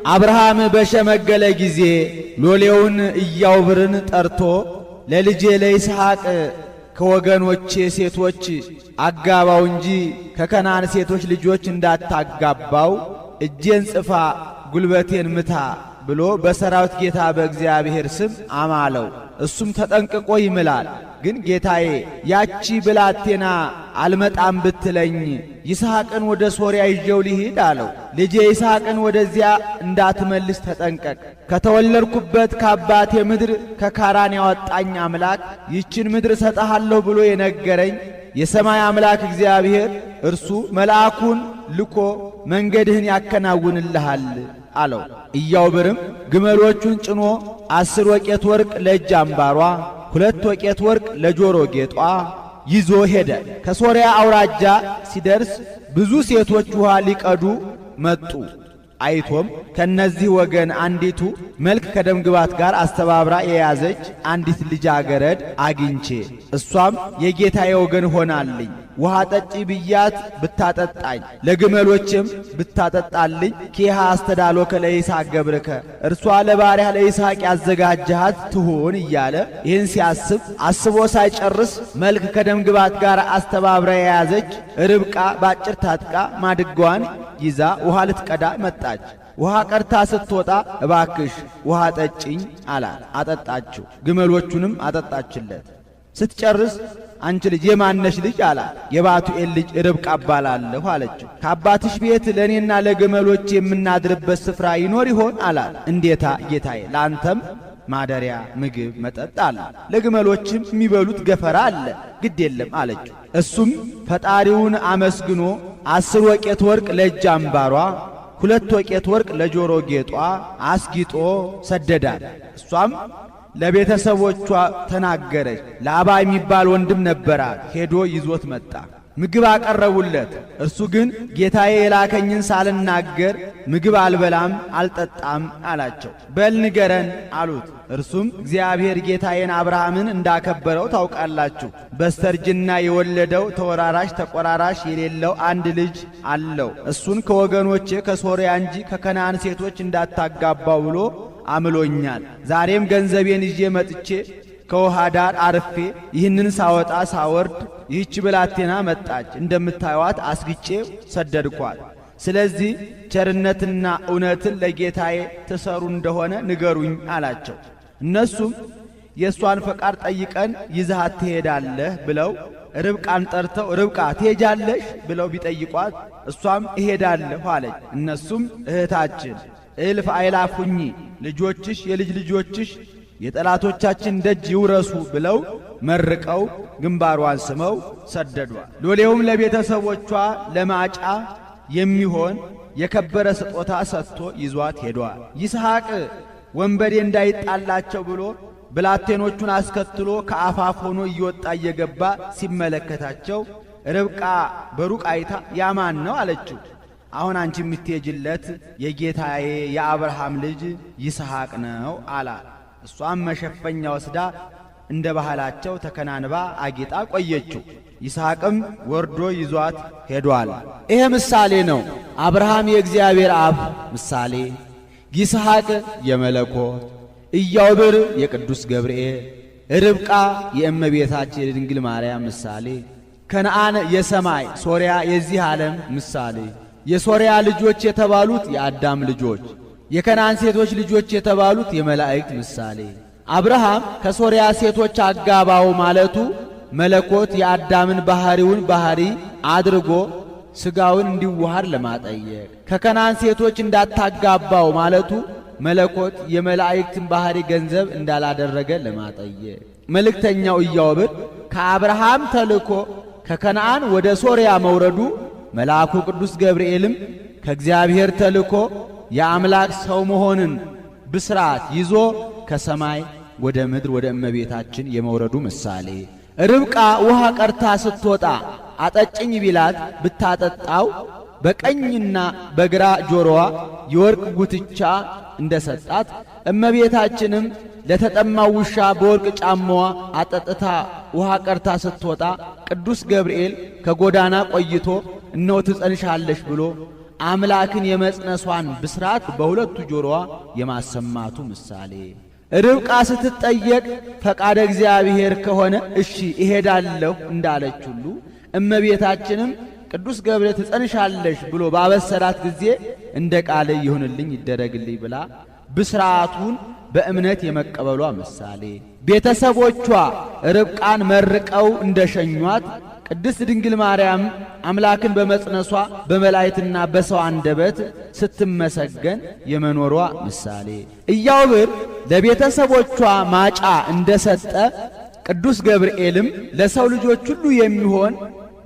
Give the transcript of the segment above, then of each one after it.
አብርሃም በሸመገለ ጊዜ ሎሌውን ኢያዕብርን ጠርቶ ለልጄ ለይስሐቅ ከወገኖቼ ሴቶች አጋባው እንጂ ከከናን ሴቶች ልጆች እንዳታጋባው እጄን ጽፋ ጉልበቴን ምታ ብሎ በሰራዊት ጌታ በእግዚአብሔር ስም አማለው። እሱም ተጠንቅቆ ይምላል። ግን ጌታዬ ያቺ ብላቴና አልመጣም ብትለኝ ይስሐቅን ወደ ሶርያ ይዤው ልሂድ አለው። ልጄ ይስሐቅን ወደዚያ እንዳትመልስ ተጠንቀቅ። ከተወለድኩበት ከአባቴ ምድር ከካራን ያወጣኝ አምላክ ይችን ምድር እሰጥሃለሁ ብሎ የነገረኝ የሰማይ አምላክ እግዚአብሔር እርሱ መልአኩን ልኮ መንገድህን ያከናውንልሃል አለው። ኢያዕብርም ግመሎቹን ጭኖ 10 ወቄት ወርቅ ለእጅ አምባሯ 2 ወቄት ወርቅ ለጆሮ ጌጧ ይዞ ሄደ። ከሶርያ አውራጃ ሲደርስ ብዙ ሴቶች ውሃ ሊቀዱ መጡ። አይቶም ከነዚህ ወገን አንዲቱ መልክ ከደምግባት ጋር አስተባብራ የያዘች አንዲት ልጃገረድ አግኝቼ እሷም የጌታዬ ወገን ሆናልኝ ውሃ ጠጪ ብያት ብታጠጣኝ ለግመሎችም ብታጠጣልኝ ኬሃ አስተዳሎከ ለይስሐቅ ገብርከ እርሷ ለባሪያ ለይስሐቅ ያዘጋጀሃት ትሁን እያለ ይህን ሲያስብ አስቦ ሳይጨርስ መልክ ከደምግባት ጋር አስተባብራ የያዘች ርብቃ ባጭር ታጥቃ ማድጓን ይዛ ውሃ ልትቀዳ መጣች። ውሃ ቀድታ ስትወጣ እባክሽ ውሃ ጠጪኝ አላት። አጠጣችው። ግመሎቹንም አጠጣችለት። ስትጨርስ አንቺ ልጅ የማነሽ ልጅ አላት። የባቱኤል ልጅ ርብቃ እባላለሁ አለችው። ከአባትሽ ቤት ለእኔና ለግመሎች የምናድርበት ስፍራ ይኖር ይሆን አላት። እንዴታ ጌታዬ፣ ለአንተም ማደሪያ ምግብ መጠጥ አለ፣ ለግመሎችም የሚበሉት ገፈራ አለ፣ ግድ የለም አለችው። እሱም ፈጣሪውን አመስግኖ 10 ወቄት ወርቅ ለእጅ አምባሯ 2 ወቄት ወርቅ ለጆሮ ጌጧ አስጊጦ ሰደዳት። እሷም ለቤተሰቦቿ ተናገረች። ላባ የሚባል ወንድም ነበራት። ሄዶ ይዞት መጣ። ምግብ አቀረቡለት። እርሱ ግን ጌታዬ የላከኝን ሳልናገር ምግብ አልበላም አልጠጣም አላቸው። በል ንገረን አሉት። እርሱም እግዚአብሔር ጌታዬን አብርሃምን እንዳከበረው ታውቃላችሁ። በስተርጅና የወለደው ተወራራሽ ተቆራራሽ የሌለው አንድ ልጅ አለው። እሱን ከወገኖቼ ከሶርያ እንጂ ከከናን ሴቶች እንዳታጋባው ብሎ አምሎኛል። ዛሬም ገንዘቤን ይዤ መጥቼ ከውሃ ዳር አርፌ ይህንን ሳወጣ ሳወርድ ይህች ብላቴና መጣች። እንደምታዩት አስግጬ ሰደድኳት። ስለዚህ ቸርነትና እውነትን ለጌታዬ ትሰሩ እንደሆነ ንገሩኝ አላቸው። እነሱም የእሷን ፈቃድ ጠይቀን ይዘሃት ትሄዳለህ ብለው ርብቃን ጠርተው ርብቃ ትሄጃለሽ ብለው ቢጠይቋት እሷም እሄዳለሁ አለች። እነሱም እህታችን እልፍ አእላፍ ሁኚ፣ ልጆችሽ የልጅ ልጆችሽ የጠላቶቻችን ደጅ ይውረሱ ብለው መርቀው ግንባሯን ስመው ሰደዷል። ሎሌውም ለቤተሰቦቿ ለማጫ የሚሆን የከበረ ስጦታ ሰጥቶ ይዟት ሄዷል። ይስሐቅ ወንበዴ እንዳይጣላቸው ብሎ ብላቴኖቹን አስከትሎ ከአፋፍ ሆኖ እየወጣ እየገባ ሲመለከታቸው ርብቃ በሩቅ አይታ ያማን ነው አለችው። አሁን አንቺ የምትሄጅለት የጌታዬ የአብርሃም ልጅ ይስሐቅ ነው አላት። እሷም መሸፈኛ ወስዳ እንደ ባህላቸው ተከናንባ አጊጣ ቆየችው። ይስሐቅም ወርዶ ይዟት ሄዷል። ይሄ ምሳሌ ነው። አብርሃም የእግዚአብሔር አብ ምሳሌ፣ ይስሐቅ የመለኮት፣ ኢያዕብር የቅዱስ ገብርኤል፣ ርብቃ የእመቤታችን የድንግል ማርያም ምሳሌ፣ ከነዓን የሰማይ ሶርያ የዚህ ዓለም ምሳሌ፣ የሶርያ ልጆች የተባሉት የአዳም ልጆች፣ የከነዓን ሴቶች ልጆች የተባሉት የመላእክት ምሳሌ። አብርሃም ከሶርያ ሴቶች አጋባው ማለቱ መለኮት የአዳምን ባህሪውን ባህሪ አድርጎ ሥጋውን እንዲዋሃድ ለማጠየቅ፣ ከከነዓን ሴቶች እንዳታጋባው ማለቱ መለኮት የመላእክትን ባህሪ ገንዘብ እንዳላደረገ ለማጠየቅ። መልእክተኛው ኢያዕብር ከአብርሃም ተልኮ ከከነዓን ወደ ሶርያ መውረዱ መልአኩ ቅዱስ ገብርኤልም ከእግዚአብሔር ተልኮ የአምላክ ሰው መሆንን ብስራት ይዞ ከሰማይ ወደ ምድር ወደ እመቤታችን የመውረዱ ምሳሌ። ርብቃ ውሃ ቀርታ ስትወጣ አጠጭኝ ቢላት ብታጠጣው በቀኝና በግራ ጆሮዋ የወርቅ ጉትቻ እንደሰጣት እመቤታችንም ለተጠማው ውሻ በወርቅ ጫማዋ አጠጥታ ውሃ ቀርታ ስትወጣ ቅዱስ ገብርኤል ከጎዳና ቆይቶ እነሆ ትጸንሻለሽ ብሎ አምላክን የመጽነሷን ብስራት በሁለቱ ጆሮዋ የማሰማቱ ምሳሌ። ርብቃ ስትጠየቅ ፈቃደ እግዚአብሔር ከሆነ እሺ እሄዳለሁ እንዳለች ሁሉ እመቤታችንም ቅዱስ ገብርኤል ትጸንሻለሽ ብሎ ባበሰራት ጊዜ እንደ ቃል ይሁንልኝ ይደረግልኝ ብላ ብስራቱን በእምነት የመቀበሏ ምሳሌ። ቤተሰቦቿ ርብቃን መርቀው እንደሸኟት ቅድስት ድንግል ማርያም አምላክን በመጽነሷ በመላእክትና በሰው አንደበት ስትመሰገን የመኖሯ ምሳሌ። ኢያዕብር ለቤተሰቦቿ ማጫ እንደሰጠ ቅዱስ ገብርኤልም ለሰው ልጆች ሁሉ የሚሆን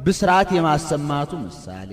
ብስራት የማሰማቱ ምሳሌ።